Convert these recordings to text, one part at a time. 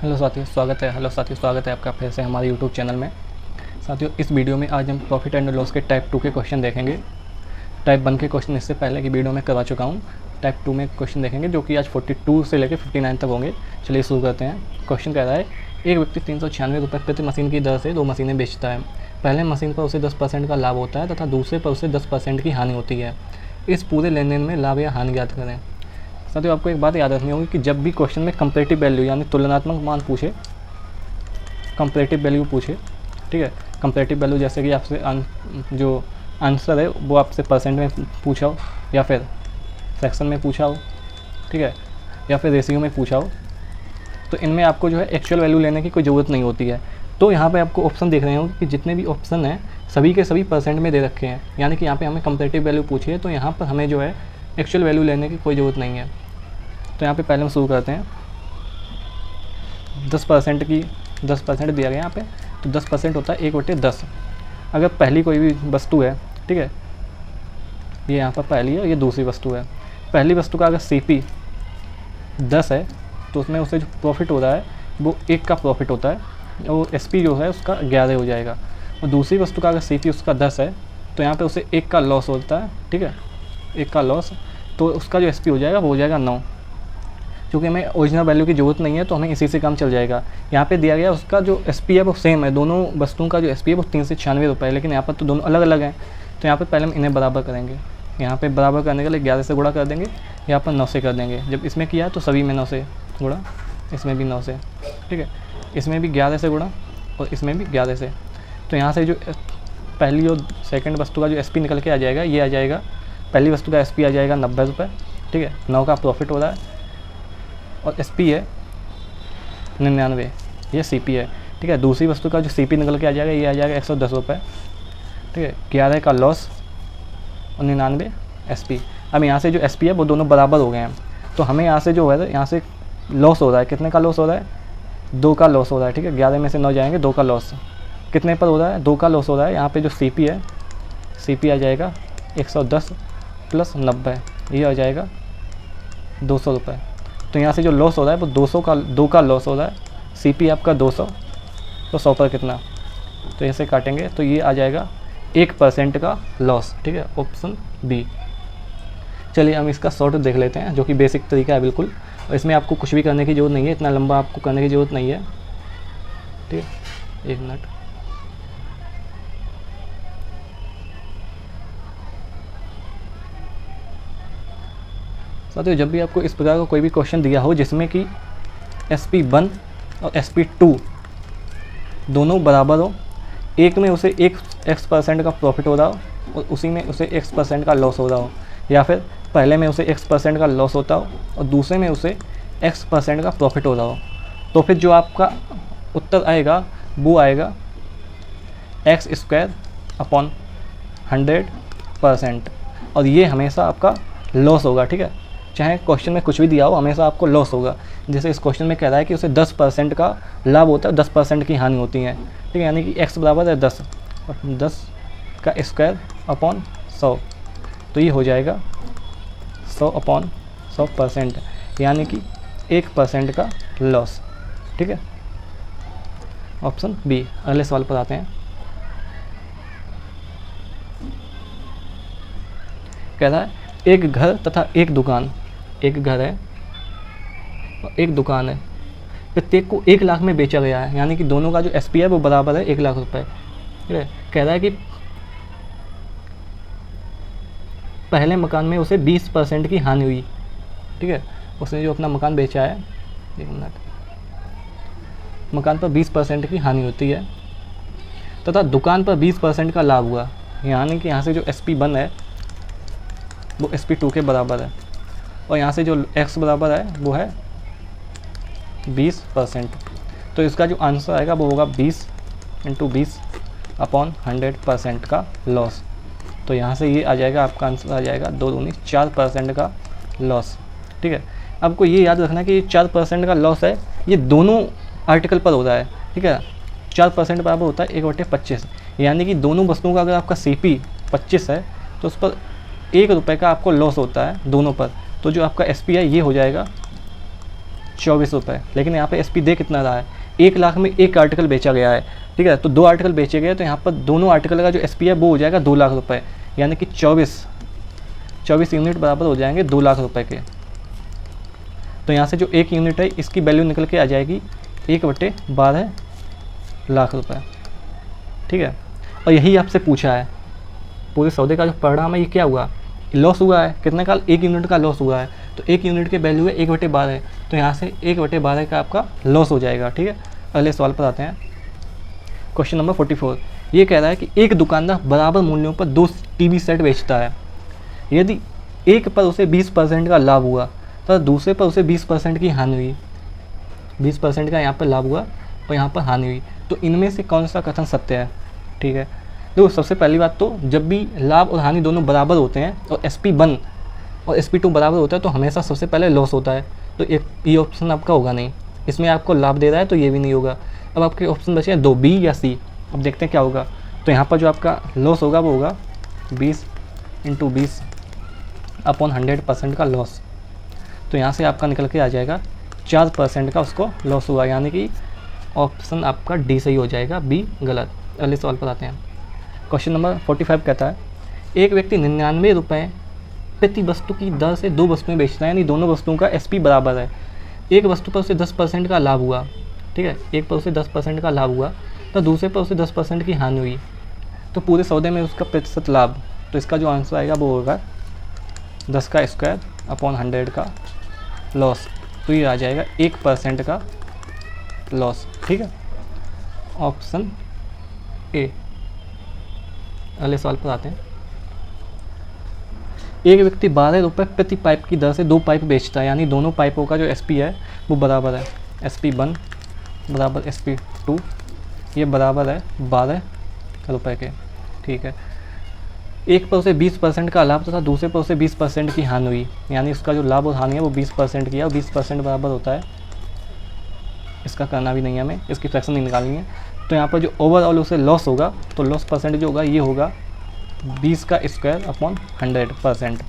Hello साथियों, स्वागत है आपका फिर से हमारे यूट्यूब चैनल में। साथियों, इस वीडियो में आज हम प्रॉफिट एंड लॉस के टाइप 2 के क्वेश्चन देखेंगे। टाइप 1 के क्वेश्चन इससे पहले की वीडियो में करवा चुका हूँ। टाइप 2 में क्वेश्चन देखेंगे जो कि आज 42 से लेकर 59 तक होंगे। चलिए शुरू करते हैं। क्वेश्चन कह रहा है, एक व्यक्ति 396 रुपये प्रति मशीन की दर से 2 मशीनें बेचता है। पहले मशीन पर उसे 10% का लाभ होता है तथा दूसरे पर उसे 10% की हानि होती है। इस पूरे लेन देन में लाभ या हानि ज्ञात करें। साथियों, आपको एक बात याद रखनी होगी कि जब भी क्वेश्चन में कंपैरेटिव वैल्यू यानी तुलनात्मक मान पूछे, कंपैरेटिव वैल्यू पूछे, ठीक है, कंपैरेटिव वैल्यू जैसे कि आपसे जो आंसर है वो आपसे परसेंट में पूछा हो या फिर फ्रैक्शन में पूछा हो, ठीक है, या फिर रेशियो में पूछा हो, तो इनमें आपको जो है एक्चुअल वैल्यू लेने की कोई ज़रूरत नहीं होती है। तो यहाँ पे आपको ऑप्शन देख रहे हो कि जितने भी ऑप्शन हैं सभी के सभी परसेंट में दे रखे हैं, यानी कि यहाँ पे हमें कंपैरेटिव वैल्यू पूछी है तो यहाँ पर हमें जो है एक्चुअल वैल्यू लेने की कोई ज़रूरत नहीं है। तो यहाँ पे पहले हम शुरू करते हैं। 10% दिया गया यहाँ पे, तो 10% होता है 1/10। अगर पहली कोई भी वस्तु है, ठीक है, ये यहाँ पर पहली है, ये दूसरी वस्तु है। पहली वस्तु का अगर CP 10 है तो उसमें उसे जो प्रॉफिट हो रहा है वो 1 का प्रॉफिट होता है, और SP जो है उसका 11 हो जाएगा। और दूसरी वस्तु का अगर CP उसका 10 है तो यहाँ पे उसे 1 का लॉस होता है, ठीक है, 1 का लॉस, तो उसका जो SP हो जाएगा वो हो जाएगा 9। क्योंकि हमें ओरिजिनल वैल्यू की ज़रूरत नहीं है तो हमें इसी से काम चल जाएगा। यहाँ पे दिया गया उसका जो SP है वो सेम है, दोनों वस्तुओं का जो SP है वो 396 रुपये है, लेकिन यहाँ पर तो दोनों अलग अलग हैं। तो यहाँ पे पहले हम इन्हें बराबर करेंगे। यहाँ पे बराबर करने के लिए 11 से गुणा कर देंगे, यहाँ पर 9 से कर देंगे। जब इसमें किया तो सभी में 9 से गुणा, इसमें भी 9 से, ठीक है, इसमें भी 11 से गुणा और इसमें भी 11 से। तो यहाँ से जो पहली और सेकेंड वस्तु का जो SP निकल के आ जाएगा, ये आ जाएगा, पहली वस्तु का SP आ जाएगा 90 रुपये, ठीक है, 9 का प्रॉफिट हो रहा है, और SP है 99, ये CP है, ठीक है। दूसरी वस्तु का जो CP निकल के आ जाएगा, ये आ जाएगा 110 रुपये, ठीक है, 11 का लॉस और 99 SP। अब यहाँ से जो SP है वो दोनों बराबर हो गए हैं, तो हमें यहाँ से जो है, यहाँ से लॉस हो रहा है, कितने का लॉस हो रहा है, 2 का लॉस हो रहा है, ठीक है, 11 में से 9 जाएंगे, 2 का लॉस कितने पर हो रहा है, 2 का लॉस हो रहा है। यहाँ पे जो CP है, CP आ जाएगा 110 + 90, ये आ जाएगा 200 रुपये। तो यहाँ से जो लॉस हो रहा है वो 2 का लॉस हो रहा है, CP आपका 200, तो 100 पर कितना, तो ऐसे काटेंगे तो ये आ जाएगा 1% का लॉस, ठीक है, ऑप्शन B। चलिए हम इसका शॉर्ट देख लेते हैं, जो कि बेसिक तरीका है बिल्कुल, और इसमें आपको कुछ भी करने की ज़रूरत नहीं है, इतना लंबा आपको करने की ज़रूरत नहीं है, ठीक है, 1 मिनट। साथियों, जब भी आपको इस प्रकार का कोई भी क्वेश्चन दिया हो जिसमें कि SP1 और SP2 दोनों बराबर हो, एक में उसे X% का प्रॉफिट हो रहा हो और उसी में उसे X% का लॉस हो रहा हो, या फिर पहले में उसे X% का लॉस होता हो और दूसरे में उसे X% का प्रॉफिट हो रहा हो, तो फिर जो आपका उत्तर आएगा वो आएगा X²/100%, और ये हमेशा आपका लॉस होगा, ठीक है, चाहे क्वेश्चन में कुछ भी दिया हो हमेशा आपको लॉस होगा। जैसे इस क्वेश्चन में कह रहा है कि उसे 10% का लाभ होता है, 10% की हानि होती है, ठीक है, यानी कि X बराबर है 10 और 10 का स्क्वायर अपॉन 100, तो ये हो जाएगा 100/100%, यानी कि 1% का लॉस, ठीक है, ऑप्शन B। अगले सवाल पर आते हैं। कह रहा है, एक घर तथा एक दुकान, एक घर है और एक दुकान है, प्रत्येक को 1 लाख में बेचा गया है, यानी कि दोनों का जो SP है वो बराबर है 1 लाख रुपए, ठीक है। कह रहा है कि पहले मकान में उसे 20% की हानि हुई, ठीक है, उसने जो अपना मकान बेचा है, 1 मिनट, मकान पर 20% की हानि होती है तथा दुकान पर 20% का लाभ हुआ, यानी कि यहाँ से जो SP1 है वो SP2 के बराबर है, और यहाँ से जो X बराबर है वो है 20%। तो इसका जो आंसर आएगा वो होगा 20 × 20/100% का लॉस। तो यहाँ से ये आ जाएगा, आपका आंसर आ जाएगा 2 दूनी 4% का लॉस, ठीक है। आपको ये याद रखना कि ये 4% का लॉस है, ये दोनों आर्टिकल पर हो रहा है, ठीक है। 4% बराबर होता है 1/25, यानी कि दोनों वस्तुओं का अगर आपका CP 25 है तो उस पर 1 रुपये का आपको लॉस होता है दोनों पर। तो जो आपका SP है ये हो जाएगा 24 रुपये, लेकिन यहाँ पे SP दे कितना रहा है, 1 लाख में एक आर्टिकल बेचा गया है, ठीक है। तो 2 आर्टिकल बेचे गए, तो यहाँ पर दोनों आर्टिकल का जो SP है वो हो जाएगा 2 लाख रुपये, यानी कि 24 यूनिट बराबर हो जाएंगे 2 लाख रुपये के। तो यहाँ से जो 1 यूनिट है इसकी वैल्यू निकल के आ जाएगी 1/12 लाख रुपये, ठीक है। और यही आपसे पूछा है, पूरे सौदे का जो परिणाम है ये क्या हुआ, लॉस हुआ है, कितने का, 1 यूनिट का लॉस हुआ है। तो 1 यूनिट की वैल्यू है 1/12, तो यहाँ से 1/12 का आपका लॉस हो जाएगा, ठीक है। अगले सवाल पर आते हैं। क्वेश्चन नंबर 44 ये कह रहा है कि एक दुकानदार बराबर मूल्यों पर 2 TV सेट बेचता है। यदि एक पर उसे 20% का लाभ हुआ तो दूसरे पर उसे 20% की हानि हुई। 20% का यहाँ पर लाभ हुआ और यहाँ पर हानि हुई, तो इनमें से कौन सा कथन सत्य है, ठीक है। देखो सबसे पहली बात तो जब भी लाभ और हानि दोनों बराबर होते हैं और SP1 और SP2 बराबर होता है तो हमेशा सबसे पहले लॉस होता है, तो एक ये ऑप्शन आपका होगा नहीं। इसमें आपको लाभ दे रहा है तो ये भी नहीं होगा। अब आपके ऑप्शन बचे हैं 2, B या C। अब देखते हैं क्या होगा। तो यहाँ पर जो आपका लॉस होगा वो होगा 20 × 20/100% का लॉस। तो यहाँ से आपका निकल के आ जाएगा 4% का उसको लॉस हुआ, यानी कि ऑप्शन आपका D सही हो जाएगा, B गलत। अगले सवाल पर आते हैं। क्वेश्चन नंबर 45 कहता है एक व्यक्ति 99 रुपये प्रति वस्तु की दर से 2 वस्तुएं बेचता है, यानी दोनों वस्तुओं का SP बराबर है। एक वस्तु पर उसे 10% का लाभ हुआ, ठीक है, एक पर उसे 10% का लाभ हुआ तो दूसरे पर उसे 10% की हानि हुई। तो पूरे सौदे में उसका प्रतिशत लाभ, तो इसका जो आंसर आएगा वो होगा 10² का लॉस। तो ये आ जाएगा 1% का लॉस, ठीक है, ऑप्शन A। अगले सवाल पर आते हैं। एक व्यक्ति 12 रुपये प्रति पाइप की दर से 2 पाइप बेचता है, यानी दोनों पाइपों का जो SP है वो बराबर है, SP1 बराबर SP2, ये बराबर है 12 रुपये के, ठीक है। एक पर उसे 20% का लाभ तथा दूसरे पर उसे 20% की हानि हुई, यानी उसका जो लाभ और हानि है वो 20% की है और 20% बराबर होता है, इसका करना भी नहीं है हमें, इसकी फ्रैक्शन नहीं निकालनी है। तो यहाँ पर जो ओवरऑल उसे लॉस होगा तो लॉस परसेंटेज होगा ये होगा 20/100%।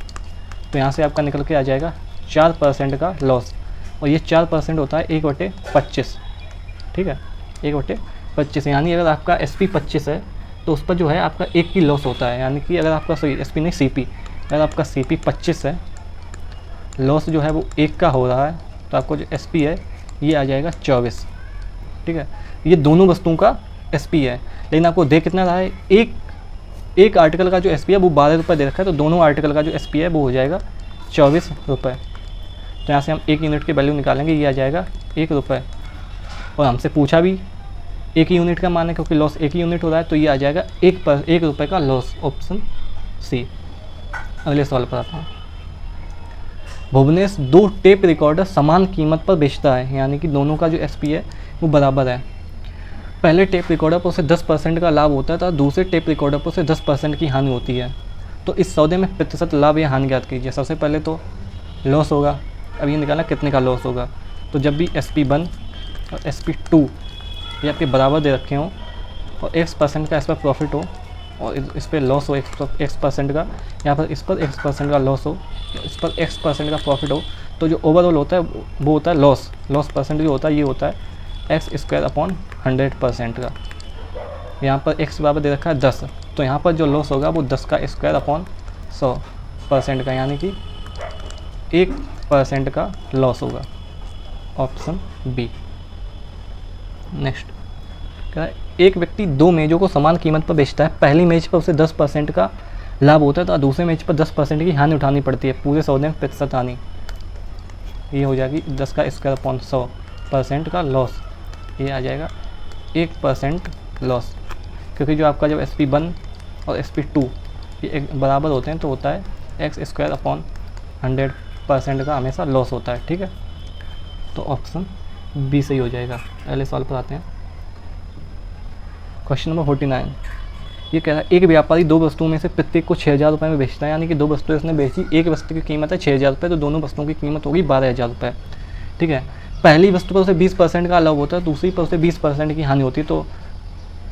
तो यहाँ से आपका निकल के आ जाएगा 4% का लॉस, और ये 4% होता है 1/25, ठीक है, 1/25। यानी अगर आपका SP 25 है तो उस पर जो है आपका 1 की लॉस होता है, यानी कि अगर आपका SP नहीं CP, अगर आपका CP 25 है, लॉस जो है वो 1 का हो रहा है, तो आपको जो SP है ये आ जाएगा 24, ठीक है। ये दोनों वस्तुओं का SP है, लेकिन आपको दे कितना रहा है, एक आर्टिकल का जो SP है वो 12 रुपये दे रखा है, तो दोनों आर्टिकल का जो SP है वो हो जाएगा 24 रुपये। तो यहाँ से हम 1 यूनिट की वैल्यू निकालेंगे, ये आ जाएगा 1 रुपये, और हमसे पूछा भी 1 यूनिट का मान है क्योंकि लॉस 1 यूनिट हो रहा है, तो ये आ जाएगा 1 रुपये का लॉस, ऑप्शन C। अगले सवाल पर आता हूँ। भुवनेश 2 टेप रिकॉर्डर समान कीमत पर बेचता है, यानी कि दोनों का जो SP है वो बराबर है। पहले टेप रिकॉर्डर पर उसे 10% का लाभ होता है तो दूसरे टेप रिकॉर्डर पर उसे 10% की हानि होती है। तो इस सौदे में प्रतिशत लाभ या हानि ज्ञात कीजिए। सबसे पहले तो लॉस होगा, अब ये निकालना कितने का लॉस होगा। तो जब भी SP1 और SP2 ये आपके बराबर दे रखे हों और X% का इस पर प्रॉफिट हो और इस पर लॉस हो X% का, यहाँ पर इस पर X% का लॉस हो, इस पर X% का प्रॉफिट हो, तो जो ओवरऑल होता है वो होता है लॉस परसेंट जो होता है ये होता है X²/100% का। यहाँ पर X बराबर दे रखा है 10, तो यहाँ पर जो लॉस होगा वो 10²/100% का, यानी कि 1% का लॉस होगा, ऑप्शन B। नेक्स्ट क्या है, एक व्यक्ति 2 मेज़ों को समान कीमत पर बेचता है। पहली मेज़ पर उसे 10% का लाभ होता है तो दूसरे मेज़ पर 10% की हानि उठानी पड़ती है। पूरे सौदे में प्रतिशत हानि ये हो जाएगी 10²/100% का लॉस, ये आ जाएगा 1% लॉस, क्योंकि जो आपका जब SP1 और SP2 ये बराबर होते हैं तो होता है X²/100% का हमेशा लॉस होता है, ठीक है। तो ऑप्शन B सही हो जाएगा। अगले सवाल पर आते हैं। क्वेश्चन नंबर 49 ये कह रहा है एक व्यापारी 2 वस्तुओं में से प्रत्येक को 6000 रुपये में बेचता है, यानी कि 2 वस्तुएं उसने बेची, एक वस्तु की कीमत है 6000 रुपये, तो दोनों वस्तुओं की कीमत होगी 12000 रुपये, ठीक है। पहली वस्तु पर उसे 20% का लाभ होता है, दूसरी पर उसे 20% की हानि होती है। तो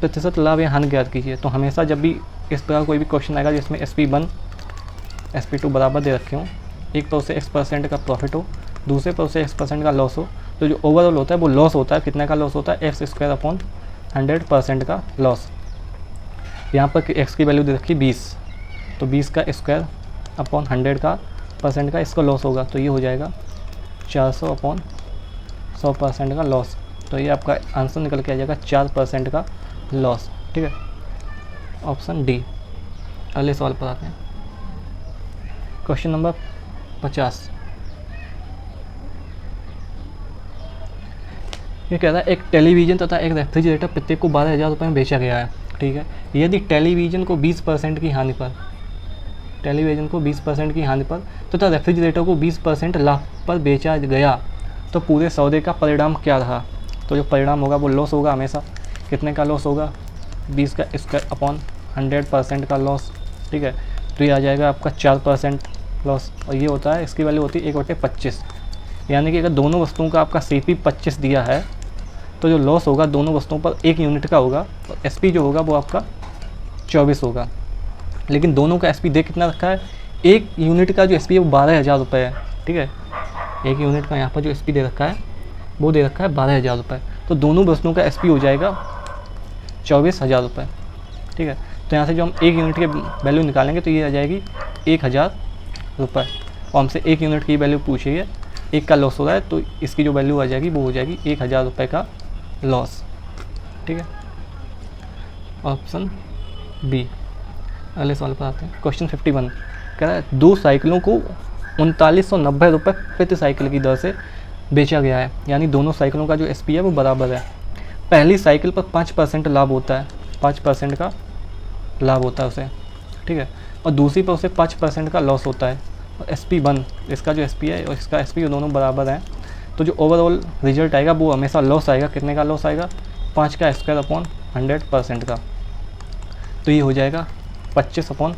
प्रतिशत लाभ या हानि ज्ञात कीजिए। तो हमेशा जब भी इस तरह कोई भी क्वेश्चन आएगा जिसमें SP1 SP2 बराबर दे रखे हों, एक पर उसे X% का प्रॉफिट हो, दूसरे पर उसे X% का लॉस हो, तो जो ओवरऑल होता है वो लॉस होता है, कितने का लॉस होता है, एक्स स्क्वायर अपॉन 100% का लॉस। यहाँ पर एक्स की वैल्यू दे रखी 20, तो 20 का स्क्वायर अपॉन 100 का परसेंट का इसका लॉस होगा, तो ये हो जाएगा 400 अपॉन 100% का लॉस। तो ये आपका आंसर निकल के आ जाएगा 4% का लॉस। ठीक है, ऑप्शन डी। अगले सवाल पर आते हैं, क्वेश्चन नंबर 50। ये कहता है एक टेलीविज़न तथा एक रेफ्रिजरेटर प्रत्येक को 12,000 रुपये में बेचा गया है। ठीक है, यदि टेलीविज़न को 20% की हानि पर, टेलीविज़न को 20% की हानि पर तथा रेफ्रिजरेटर को 20% लाभ पर बेचा गया तो पूरे सौदे का परिणाम क्या रहा। तो जो परिणाम होगा वो लॉस होगा हमेशा। कितने का लॉस होगा, 20 का स्क्वायर अपॉन 100% का लॉस। ठीक है, तो ये आ जाएगा आपका 4% लॉस, और ये होता है, इसकी वैल्यू होती है 1/25। यानी कि अगर दोनों वस्तुओं का आपका CP 25 दिया है तो जो लॉस होगा दोनों वस्तुओं पर 1 यूनिट का होगा, और SP जो होगा वो आपका 24 होगा। लेकिन दोनों का SP दे कितना रखा है, 1 यूनिट का जो SP है वो 12,000 रुपये है। ठीक है, 1 यूनिट का यहाँ पर जो SP दे रखा है वो दे रखा है 12,000 रुपये, तो दोनों वस्तुओं का SP हो जाएगा 24,000 रुपये। ठीक है, तो यहाँ से जो हम 1 यूनिट की वैल्यू निकालेंगे तो ये आ जाएगी 1,000 रुपये, और हमसे 1 यूनिट की वैल्यू पूछी है, 1 का लॉस हो रहा है, तो इसकी जो वैल्यू आ जाएगी वो हो जाएगी 1,000 रुपये का लॉस। ठीक है, ऑप्शन बी। अगले सवाल पर आते हैं, क्वेश्चन 51 कह रहा है 2 साइकिलों को 3990 रुपये प्रति साइकिल की दर से बेचा गया है। यानी दोनों साइकिलों का जो SP है वो बराबर है। पहली साइकिल पर 5% लाभ होता है, 5% का लाभ होता है उसे। ठीक है, और दूसरी पर उसे 5% का लॉस होता है। और SP1, इसका जो SP है और इसका SP दोनों बराबर हैं, तो जो ओवरऑल रिजल्ट आएगा वो हमेशा लॉस आएगा। कितने का लॉस आएगा, 5 का स्क्वायर अपॉन 100% का, तो ये हो जाएगा 25 अपॉन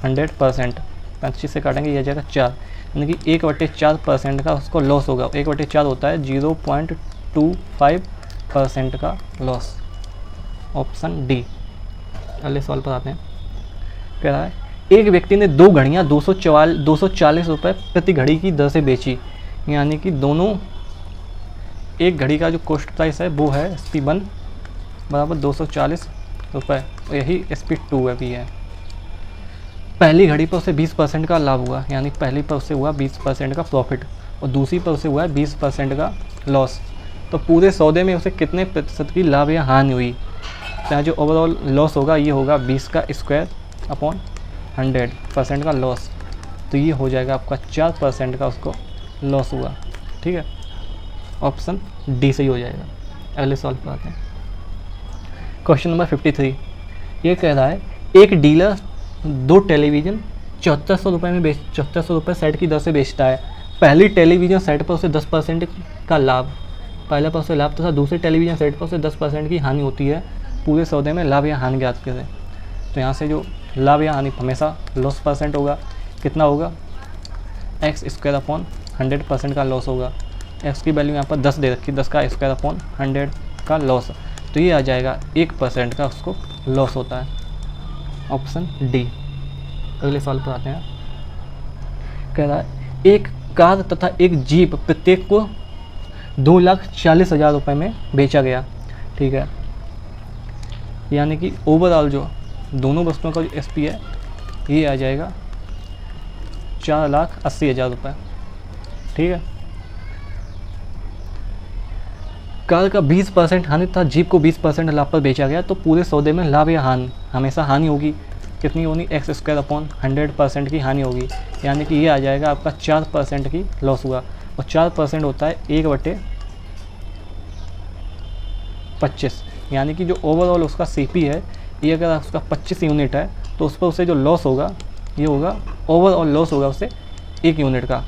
100%। 25 से काटेंगे ये आ जाएगा 4, यानी कि 1/4% का उसको लॉस होगा। 1/4 होता है 0.25% का लॉस। Option D. अगले सवाल पर आते हैं, कह रहा है एक व्यक्ति ने 2 घड़ियाँ 240 रुपये प्रति घड़ी की दर से बेची। यानी कि दोनों, एक घड़ी का जो कॉस्ट प्राइस है वो है SP1 बराबर 240 रुपये, और यही SP2 भी है। पहली घड़ी पर उसे 20% का लाभ हुआ, यानी पहली पर उसे हुआ 20% का प्रॉफिट, और दूसरी पर उसे हुआ है 20% का लॉस। तो पूरे सौदे में उसे कितने प्रतिशत की लाभ या हानि हुई। तो यहाँ जो ओवरऑल लॉस होगा ये होगा 20 का स्क्वायर अपॉन 100% का लॉस, तो ये हो जाएगा आपका 4% का उसको लॉस हुआ। ठीक है, ऑप्शन डी सही हो जाएगा। अगले सवाल पर आते हैं, क्वेश्चन नंबर 53। ये कह रहा है एक डीलर 2 टेलीविज़न 7400 रुपये में 7400 रुपये सेट की दर से बेचता है। पहली टेलीविज़न सेट पर उसे 10% का लाभ, पहले पर उसे लाभ तथा दूसरे टेलीविज़न सेट पर उसे 10% की हानि होती है। पूरे सौदे में लाभ या हानि ज्ञात करें। तो यहाँ से जो लाभ या हानि हमेशा लॉस परसेंट होगा। कितना होगा, एक्स स्क्वायर अपॉन 100% का लॉस होगा। एक्स की वैल्यू यहाँ पर 10 दे रखी, 10 का स्क्वायर अपॉन 100 का लॉस, तो ये आ जाएगा 1% का उसको लॉस होता है। Option D. अगले सवाल पर आते हैं, कह रहा है एक कार तथा एक जीप प्रत्येक को 2,40,000 रुपये में बेचा गया। ठीक है, यानी कि ओवरऑल जो दोनों वस्तुओं का जो SP है ये आ जाएगा 4,80,000 रुपये। ठीक है, कार का 20% हानि तथा जीप को 20% लाभ पर बेचा गया, तो पूरे सौदे में लाभ या हानि हमेशा हानि होगी। कितनी होनी, एक्स स्क्वायर अपॉन 100% की हानि होगी, यानी कि ये आ जाएगा आपका 4% की लॉस हुआ। और 4% होता है 1/25, यानी कि जो ओवरऑल उसका CP है ये अगर उसका 25 यूनिट है तो उस पर उसे जो लॉस होगा ये होगा, ओवरऑल लॉस होगा उससे 1 यूनिट का।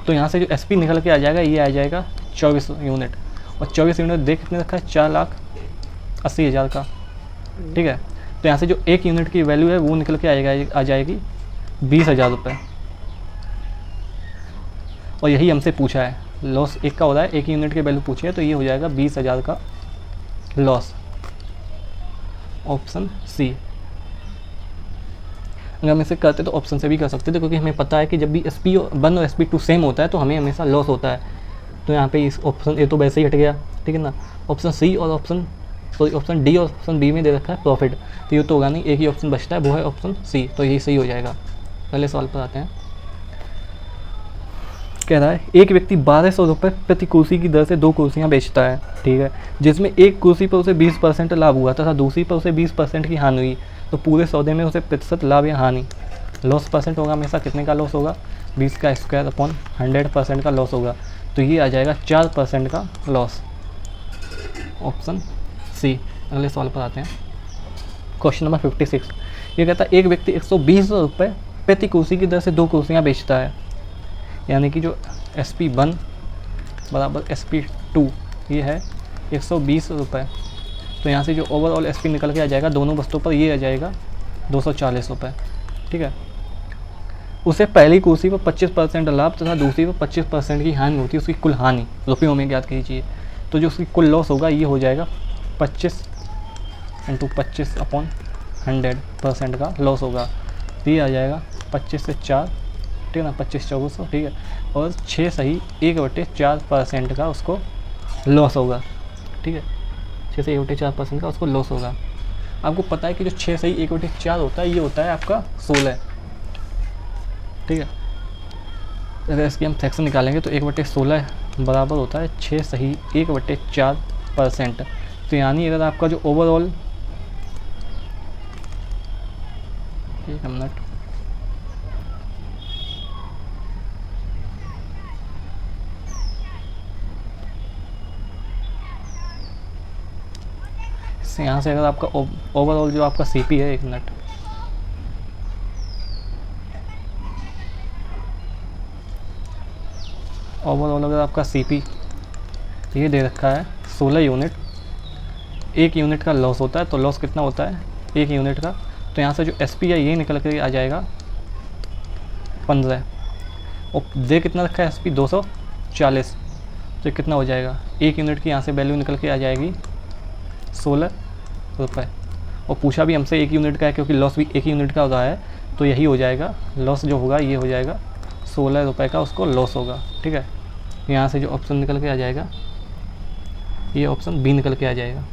तो यहाँ से जो SP निकल के आ जाएगा ये आ जाएगा 24 यूनिट, और 24 यूनिट देख कितने रखा है, 4,80,000 का। ठीक है, तो यहाँ से जो 1 यूनिट की वैल्यू है वो निकल के आ जाएगी 20,000 रुपये, और यही हमसे पूछा है। लॉस 1 का हो रहा है, 1 यूनिट की वैल्यू पूछी है, तो ये हो जाएगा 20,000 का लॉस। Option C. अगर हम इसे करते तो ऑप्शन से भी कर सकते थे, क्योंकि हमें पता है कि जब भी SP1 और SP2 सेम होता है तो हमें हमेशा लॉस होता है। तो यहाँ पे इस ऑप्शन ए तो वैसे ही हट गया, ठीक है ना। ऑप्शन सी और ऑप्शन डी और ऑप्शन बी में दे रखा है प्रॉफिट, तो ये तो होगा नहीं, एक ही ऑप्शन बचता है, वो है ऑप्शन सी, तो यही सही हो जाएगा। पहले सवाल पर आते हैं। कह रहा है एक व्यक्ति 1200 रुपये प्रति कुर्सी की दर से 2 कुर्सियाँ बेचता है, ठीक है, जिसमें एक कुर्सी पर उसे 20% लाभ हुआ तथा दूसरी पर उसे 20% की हानि हुई, तो पूरे सौदे में उसे प्रतिशत लाभ या हानि, लॉस परसेंट होगा हमेशा, कितने का लॉस होगा, 20 का स्क्वायर अपॉन 100% का लॉस होगा, तो ये आ जाएगा 4% का लॉस, ऑप्शन सी। अगले सवाल पर आते हैं। क्वेश्चन नंबर 56, ये कहता है एक व्यक्ति 120 रुपये प्रति कुर्सी की दर से 2 कुर्सियाँ बेचता है, यानी कि जो SP1 बराबर SP2 ये है 120 रुपये, तो यहाँ से जो ओवरऑल SP निकल के आ जाएगा दोनों वस्तुओं पर, ये आ जाएगा 240 रुपये, ठीक है। उसे पहली कुर्सी पर 25% लाभ तथा दूसरी पर 25% की हानि होती है, उसकी कुल हानि रुपयों में ज्ञात कीजिए, तो जो उसकी कुल लॉस होगा ये हो जाएगा 25 × 25/100% का लॉस होगा, तो ये आ जाएगा 25 से 4, ठीक है ना, 25-2400, ठीक है, और 6 सही 1/4% का उसको लॉस होगा, ठीक है, 6 से 1/4% का उसको लॉस होगा। आपको पता है कि जो 6 सही 1/4 होता है ये होता है आपका 16, ठीक है। अगर इसकी हम फ्रैक्शन निकालेंगे तो 1/16 बराबर होता है 6 सही 1/4%, तो यानी अगर आपका जो ओवरऑल, एक मिनट, यहाँ से अगर आपका ओवरऑल जो आपका CP है, एक मिनट, ओवरऑल अगर आपका CP ये दे रखा है 16 यूनिट, 1 यूनिट का लॉस होता है, तो लॉस कितना होता है 1 यूनिट का, तो यहाँ से जो SP है ये निकल कर आ जाएगा 15, और दे कितना रखा है SP 240, तो कितना हो जाएगा 1 यूनिट की यहाँ से वैल्यू निकल के आ जाएगी 16 रुपये, और पूछा भी हमसे 1 यूनिट का है क्योंकि लॉस भी 1 यूनिट का हो रहा है, तो यही हो जाएगा लॉस जो होगा ये हो जाएगा 16 रुपये का उसको लॉस होगा, ठीक है। यहाँ से जो ऑप्शन निकल के आ जाएगा ये ऑप्शन बी निकल के आ जाएगा,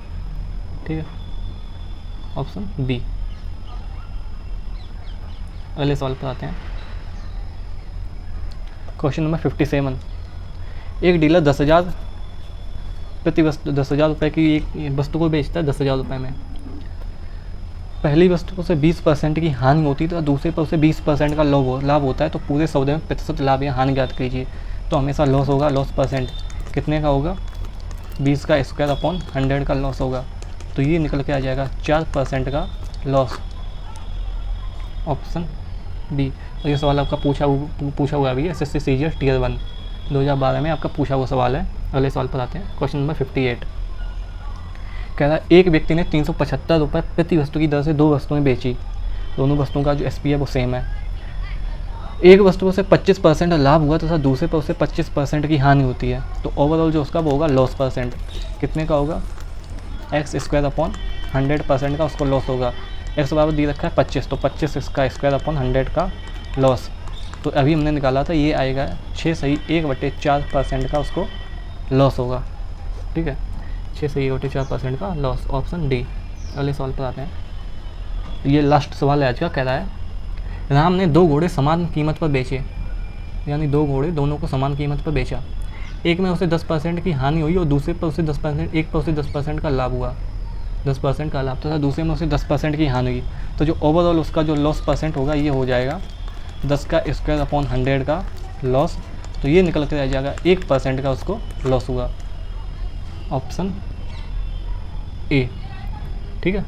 ठीक है, ऑप्शन बी। अगले सवाल पर आते हैं। क्वेश्चन नंबर 57, एक डीलर 10,000 प्रति वस्तु 10,000 रुपये की एक वस्तु को बेचता है 10,000 रुपये में, पहली वस्तु पर उसे 20% की हानि होती है तो दूसरे पर उसे 20% का लाभ होता है, तो पूरे सौदे में प्रतिशत लाभ या हानि ज्ञात कीजिए, तो हमेशा लॉस होगा, लॉस परसेंट कितने का होगा, 20 का स्क्वायर अपॉन 100 का लॉस होगा, तो ये निकल के आ जाएगा 4% का लॉस, ऑप्शन बी। और ये सवाल आपका पूछा हुआ भी है SSC CGL Tier 1 2012 में आपका पूछा हुआ सवाल है। अगले सवाल पर आते हैं। क्वेश्चन नंबर 58 कह रहा है एक व्यक्ति ने 375 रुपये प्रति वस्तु की दर से 2 वस्तुएं बेची, दोनों वस्तुओं का जो SP है वो सेम है, एक वस्तु पर से 25% लाभ हुआ तथा दूसरे पर उसे 25% की हानि होती है, तो ओवरऑल जो उसका वो होगा लॉस परसेंट, कितने का होगा, x स्क्वायर अपॉन 100% का उसको लॉस होगा, x बराबर दी रखा है 25, तो 25 इसका स्क्वायर अपॉन 100 का लॉस, तो अभी हमने निकाला था ये आएगा 6 सही 1/4% का उसको लॉस होगा, ठीक है, 6 से 1/4% का लॉस, ऑप्शन डी। अगले सवाल पर आते हैं। ये लास्ट सवाल है आज का। कह रहा है राम ने 2 घोड़े समान कीमत पर बेचे, यानी 2 घोड़े दोनों को समान कीमत पर बेचा, एक में उसे 10% की हानि हुई और दूसरे पर उसे 10%, एक पर उसे 10% का लाभ हुआ, 10% का लाभ तथा दूसरे में उसे 10% की हानि हुई, तो जो ओवरऑल उसका जो लॉस परसेंट होगा ये हो जाएगा 10 का स्क्वायर अपॉन 100 का लॉस, तो ये निकल कर आ जाएगा 1% का उसको लॉस हुआ, ऑप्शन ए, ठीक है।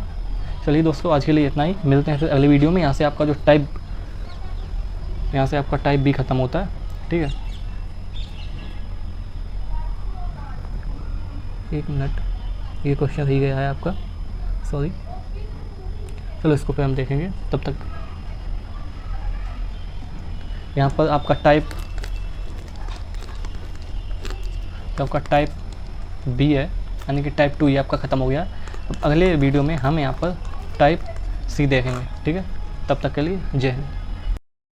चलिए दोस्तों आज के लिए इतना ही, मिलते हैं फिर अगली वीडियो में। यहाँ से आपका जो टाइप B ख़त्म होता है, ठीक है। एक मिनट, ये क्वेश्चन रह गया है आपका, सॉरी, चलो इसको फिर हम देखेंगे, तब तक यहाँ पर आपका टाइप B है, यानी कि टाइप 2 ये आपका ख़त्म हो गया। अब अगले वीडियो में हम यहाँ पर टाइप C देखेंगे, ठीक है। तब तक के लिए जय हिंद।